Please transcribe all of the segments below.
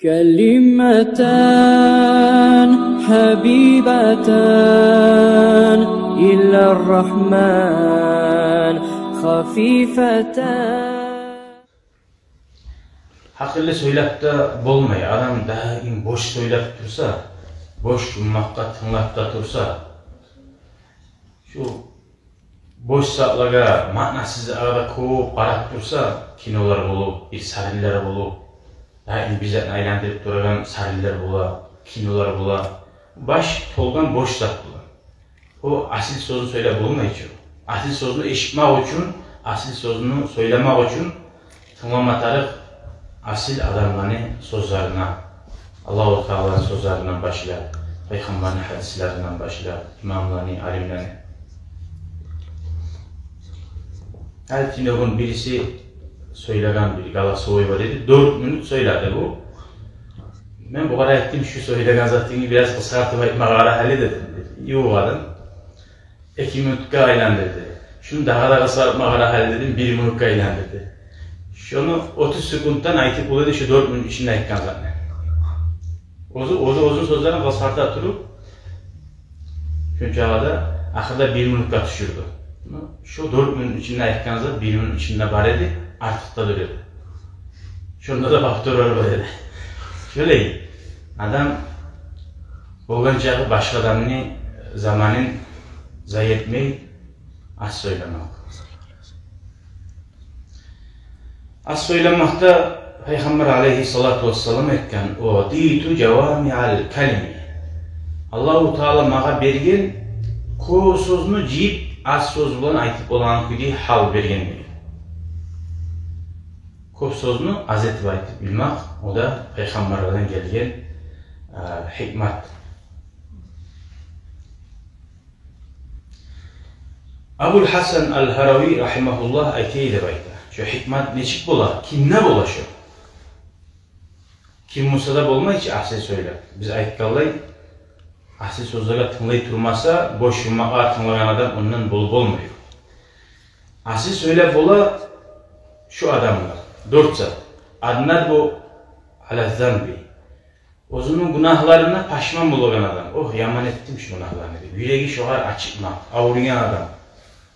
كلمتان حبيبتان إلى الرحمن خفيفتان. Haklı söylep de bolmay. Adam daim boş söylep tursa, boş ummakka tınlap da tursa, şu boş saklaga manasız arada koğup qarat tursa, kinolar bolup, bir sariller bolup, daim bize aylandırıp duragan sariller bola, kinolar bola, baş tolgan boş zat bola. O asil sözünü söyle bolmay için. Asil sözünü eşitmek için, asil sözünü söylemek için tınlamatarık asil adamların sözlerine, Allah-u Teala'nın sözlerinden başlar, Peygamberin hadislerinden başlar, imamlarını, alimlerini. Her tinokun birisi söyleyen bir Galatasaray var dedi, 4 minut söyledi bu. Ben bu kadar ettim şu söyleyen zatını biraz kısaltıp etmek ara hallededim dedi. Yok adam, 2 minutka aylandırdı. Şunu daha da kısaltmak ara hallededim, 1 minutka aylandırdı. Şunu 30 sekunddan aytıp uladı şu 4 minut içinde ekkan zaten. Uzun sözlerin kısaltı turup, çünkü ağada ahırda 1 minutka düşürdü. Şu 4 minut içinde ekkan zaten 1 minut içinde var idi, artık da duruyordu. Şunda da faktör var böyle. Şöyle, adam bolgancağı başka adamını zamanın zayi etmeyi az söylemek. Az söylenmekte Peygamber aleyhissalatu vesselam etken o ditu cevami'al kelimi. Allah-u Teala mağa bergen ko sözünü jiyip az söz bilen aytıp olan kudi hal bergen deydi. Ko sözünü az etip aytıp bilmek o da Peygamberlerden gelgen hikmet. Abul Hasan al-Harawi rahimahullah aytıydı bayda. Şu hikmet neçik bola, kim ne bola şu? Kim Musa'da bolma hiç ahsil söyler. Biz aytkalay, ahsil sözlere tınlayıp durmasa, boş yummağa tınlayan adam ondan bol bolmuyor. Ahsil söyler bola şu adamlar, 4 zat. Adnar bu alazzanbi. Ozunun günahlarına paşman bulagan adam. Oh yaman ettim şu günahlarını. Yüreği şu var açıkma, avruyan adam.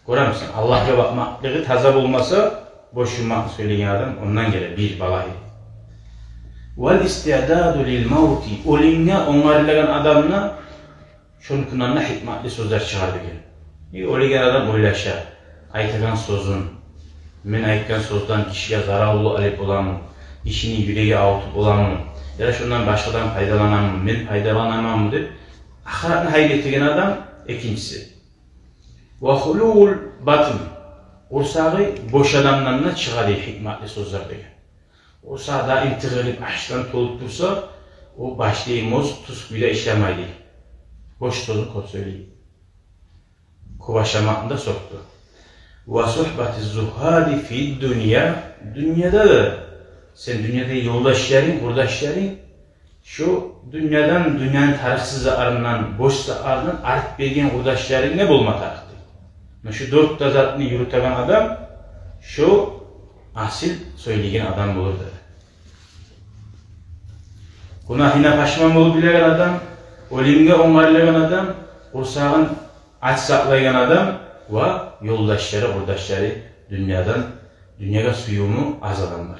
Görür musun? Allah'a bakmaklığı tazap olmasa, boş yummak söyleyen adam ondan gelir bir balayı. Vel istiadadu lil mauti. Ölümüne onarlayan adamına şunun kınanına hikmetli sözler çıkardı gel. Öyle adam oylaşar. Aytıgan sözün, men aytgan sözden kişiye zararlı alıp olan mı? Kişinin yüreği avutup olan mı? Ya da şundan başkadan faydalanan mı? Men faydalanamam mı deyip ahiretini hayrettiğin adam ikincisi. Ve hulul batın. Ursağı boş adamlarına çıkarıyor hikmetli sözler diye. Ursağı da intiqilip aşktan tolup dursa, o başlayımız tuskuyla işlemeydi. Boş sözü kod söyleyeyim. Kovaşamakında soktu. Ve suhbati zuhadi fi dünya. Dünyada da, sen dünyada yoldaşların, kurdaşların, şu dünyanın tarihsiz arından, boş arından artık bergen kurdaşların ne bulma tarihti? Şu 4 zatını yürüten adam, şu asil söyleyen adam bulur dedi. Günahına paşman bulup bilen adam, ölümge onarlayan adam, ursağın aç saklayan adam ve yoldaşları, kurdaşları dünyaya suyumu az adamlar.